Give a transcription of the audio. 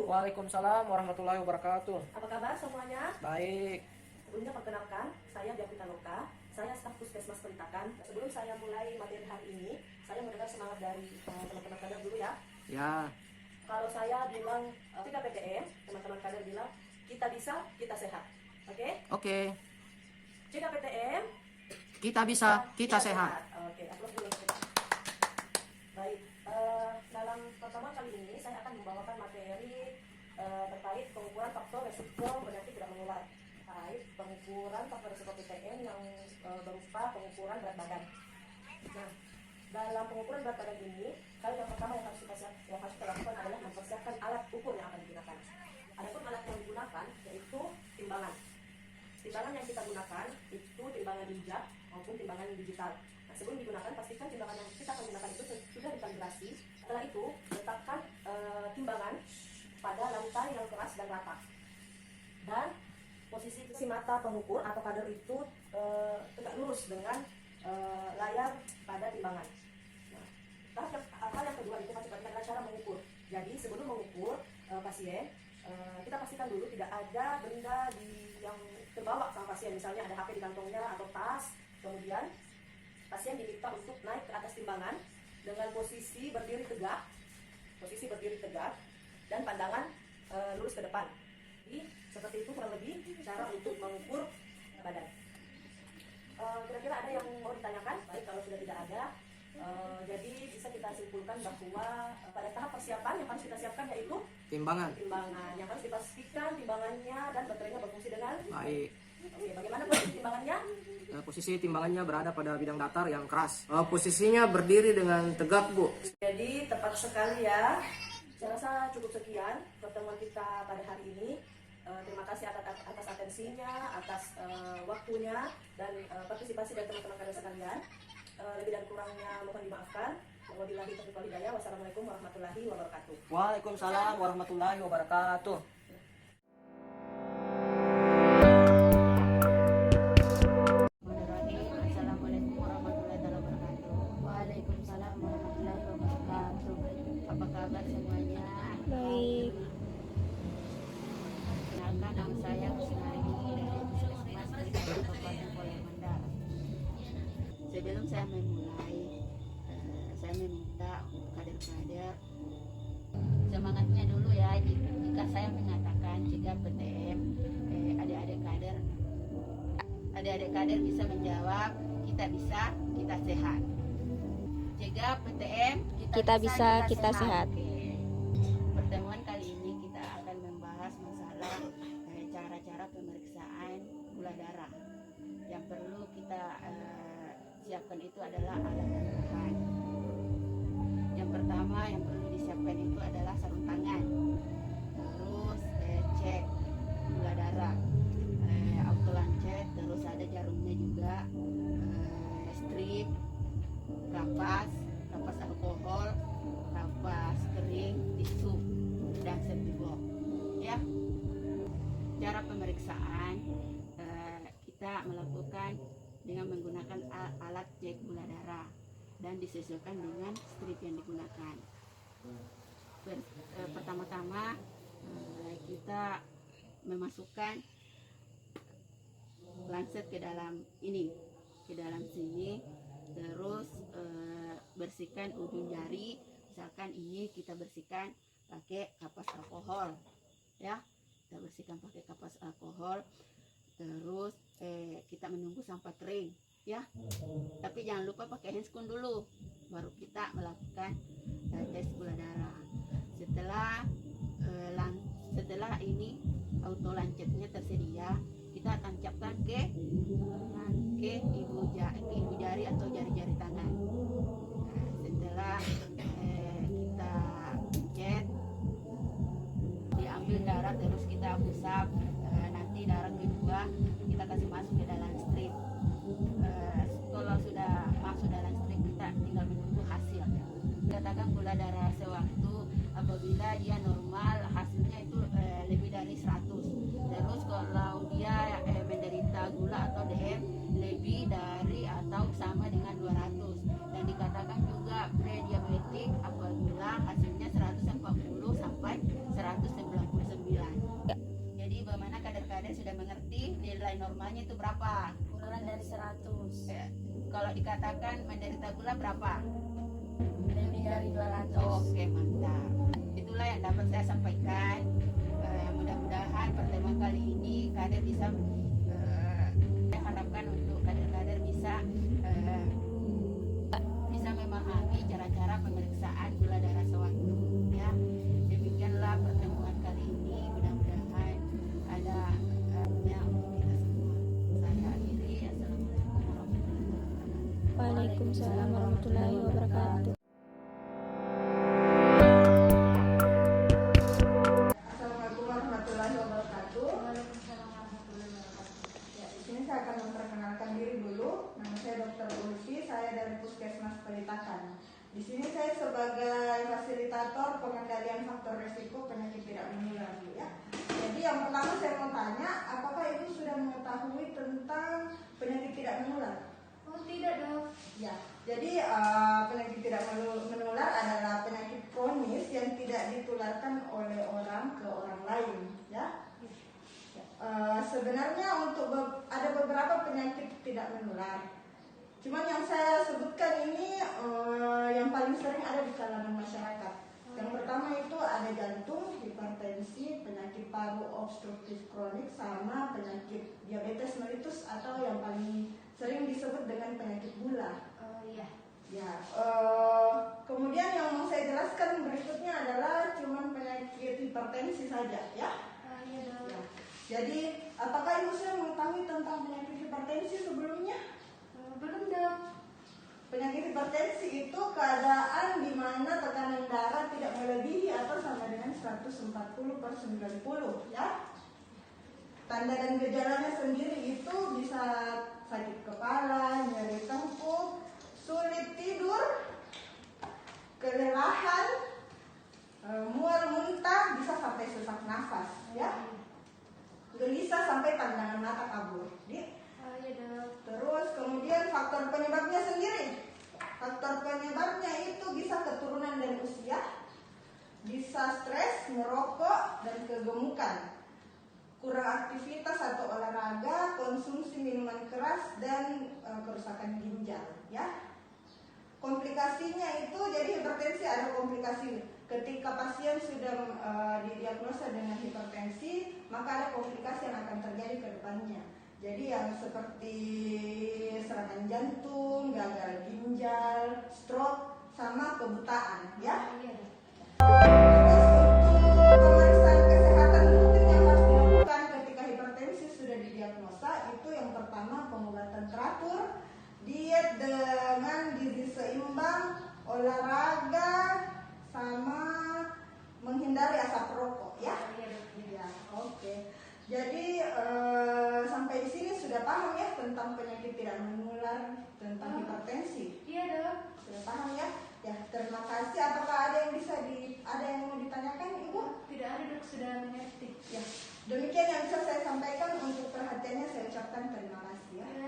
Waalaikumsalam warahmatullahi wabarakatuh. Apa kabar semuanya? Baik. Sebelumnya perkenalkan, saya Diapita Loka. Saya staf Puskesmas Pelitakan. Sebelum saya mulai materi hari ini, saya mendengar semangat dari teman-teman kader dulu ya. Ya. Kalau saya bilang 3 PTM, teman-teman kader bilang kita bisa, kita sehat. Oke? Oke. 3 PTM, Kita bisa, kita sehat. Oke, aplaus dulu. Baik, dalam pertemuan kali ini saya akan membawakan materi terkait pengukuran faktor resiko penyakit tidak menular. Terkait pengukuran faktor resiko PTM yang berupa pengukuran berat badan. Nah, dalam pengukuran berat badan ini, hal yang pertama yang harus kita lakukan adalah mempersiapkan alat ukur yang akan digunakan. Adapun alat yang digunakan yaitu timbangan. Timbangan yang kita gunakan itu timbangan injak maupun timbangan digital. Nah, sebelum digunakan pastikan timbangan yang kita akan gunakan itu sudah dikalibrasi. Setelah itu letakkan timbangan pada lantai yang keras dan rata. Dan posisi mata pengukur atau kader itu tegak lurus dengan layar pada timbangan. Nah, hal yang kedua itu masih adalah cara mengukur. Jadi sebelum mengukur pasien, kita pastikan dulu tidak ada benda yang terbawa sama pasien. Misalnya ada HP di kantongnya atau tas. Kemudian pasien diminta untuk naik ke atas timbangan dengan posisi berdiri tegak, dan pandangan lurus ke depan. Jadi seperti itu kurang lebih cara untuk mengukur badan. Kira-kira ada yang mau ditanyakan? Baik, kalau sudah tidak ada, jadi bisa kita simpulkan bahwa pada tahap persiapan yang harus kita siapkan yaitu Timbangan. yang harus dipastikan timbangannya dan baterainya berfungsi dengan Baik. Oke, bagaimana posisi timbangannya? Posisi timbangannya berada pada bidang datar yang keras. Posisinya berdiri dengan tegak, Bu. Jadi tepat sekali ya. Saya rasa cukup sekian pertemuan kita pada hari ini. Terima kasih atas atensinya, atas waktunya dan partisipasi dari teman-teman kader sekalian. Lebih dan kurangnya mohon dimaafkan. Wabillahi taufiq wal hidayah. Wassalamualaikum warahmatullahi wabarakatuh. Waalaikumsalam warahmatullahi wabarakatuh. Assalamualaikum warahmatullahi wabarakatuh. Waalaikumsalam warahmatullahi wabarakatuh. Apa kabar semuanya? Baik. Kenalkan, nama saya Kusnari dari Puskesmas Pelitakan Kabupaten Polewali Mandar. Sebelum saya memulai, saya meminta kader-kader semangatnya dulu ya. Jika saya mengatakan jika PTM, adik-adik kader bisa menjawab kita bisa, kita sehat. Jika PTM Kita bisa, kita sehat. Pertemuan kali ini kita akan membahas masalah cara-cara pemeriksaan gula darah. Yang perlu kita siapkan itu adalah alat dan bahan. Yang pertama yang perlu disiapkan itu adalah sarung tangan. Terus cek gula darah, autolancet, terus ada jarumnya juga, strip, kapas alkohol, kapas kering, tisu, dan sentibok. Ya. Cara pemeriksaan kita melakukan dengan menggunakan alat cek gula darah dan disesuaikan dengan strip yang digunakan. Pertama-tama kita memasukkan lancet ke dalam sini, terus bersihkan ujung jari. Misalkan ini kita bersihkan pakai kapas alkohol, ya, kita bersihkan pakai kapas alkohol. Terus kita menunggu sampai kering, ya. Tapi jangan lupa pakai handscoon dulu, baru kita melakukan tes gula darah. Setelah ini auto lancetnya tersedia, kita akan capkan ke ibu jari atau jari-jari tangan. Nah, setelah kita pencet, diambil darah, terus kita usap. Nanti darah kedua kita kasih masuk ke dalam strip. Kalau sudah masuk dalam strip, kita tinggal menunggu hasil. Katakan gula darah sewaktu apabila dia normal, hasilnya itu lebih dari 100. Terus kalau dia menderita gula atau DM lebih dari atau sama dengan 200, dan dikatakan juga prediabetik apabila hasilnya 140 sampai 190. normalnya itu berapa? Kurang dari 100. Kalau dikatakan menderita gula berapa? Lebih dari 200. Oke, mantap. Itulah yang dapat saya sampaikan. Mudah-mudahan pertemuan kali ini kader bisa saya harapkan untuk kader-kader bisa memahami cara-cara pemeriksaan gula darah sewaktu ya. Demikianlah pertemuan kali ini. Mudah-mudahan ada yang untuk kita semua. Saya akhiri. Assalamualaikum warahmatullahi wabarakatuh. Waalaikumsalam warahmatullahi wabarakatuh. Assalamualaikum warahmatullahi wabarakatuh. Ya, di sini saya akan memperkenalkan diri dulu. Nama saya Dr. Ulfi, saya dari Puskesmas Pelitakan. Di sini saya sebagai fasilitator pengendalian faktor resiko penyakit tidak menular, ya. Jadi yang pertama saya mau tanya, apakah Ibu sudah mengetahui tentang penyakit tidak menular? Oh tidak dok. Ya, jadi penyakit tidak menular adalah penyakit kronis yang tidak ditularkan oleh orang ke orang lain, ya. Sebenarnya ada beberapa penyakit tidak menular. Cuman yang saya sebutkan ini yang paling sering ada di kalangan masyarakat. Yang pertama itu ada jantung, hipertensi, penyakit paru obstruktif kronik, sama penyakit diabetes mellitus atau yang paling sering disebut dengan penyakit gula. Oh iya. Ya, kemudian yang mau saya jelaskan berikutnya adalah cuman penyakit hipertensi saja, ya. Iya dok. Ya. Jadi, apakah Ibu sudah mengetahui tentang penyakit hipertensi sebelumnya? Belum dok. Penyakit hipertensi itu keadaan di mana tekanan darah tidak melebihi atau sama dengan 140/90, ya. Tanda dan gejalanya sendiri itu bisa sakit kepala, nyeri tengkuk, sulit tidur, kelelahan, mual muntah, bisa sampai sesak nafas, ya. Gelisah sampai pandangan mata kabur. Iya dok. Terus kemudian faktor penyebabnya sendiri. Faktor penyebabnya itu bisa keturunan dan usia, bisa stres, merokok, dan kegemukan, kurang aktivitas atau olahraga, konsumsi minuman keras, dan kerusakan ginjal, ya. Komplikasinya itu, jadi hipertensi ada komplikasi. Ketika pasien sudah didiagnosa dengan hipertensi, maka ada komplikasi yang akan terjadi ke depannya. Jadi yang seperti serangan jantung, gagal ginjal, stroke, sama kebutaan, ya. Iya dok. Terus untuk pemeriksaan kesehatan rutin yang harus dilakukan ketika hipertensi sudah didiagnosa, itu yang pertama pengobatan teratur, diet dengan gizi seimbang, olahraga, sama menghindari asap rokok, ya. Iya dok. Ya, oke. Jadi sampai di sini sudah paham ya tentang penyakit tidak menular, tentang hipertensi. Iya dok. Sudah paham ya? Ya, terima kasih. Apakah ada yang ada yang mau ditanyakan, Ibu? Tidak ada dok, sudah mengerti. Ya, demikian yang bisa saya sampaikan. Untuk perhatiannya saya ucapkan terima kasih ya.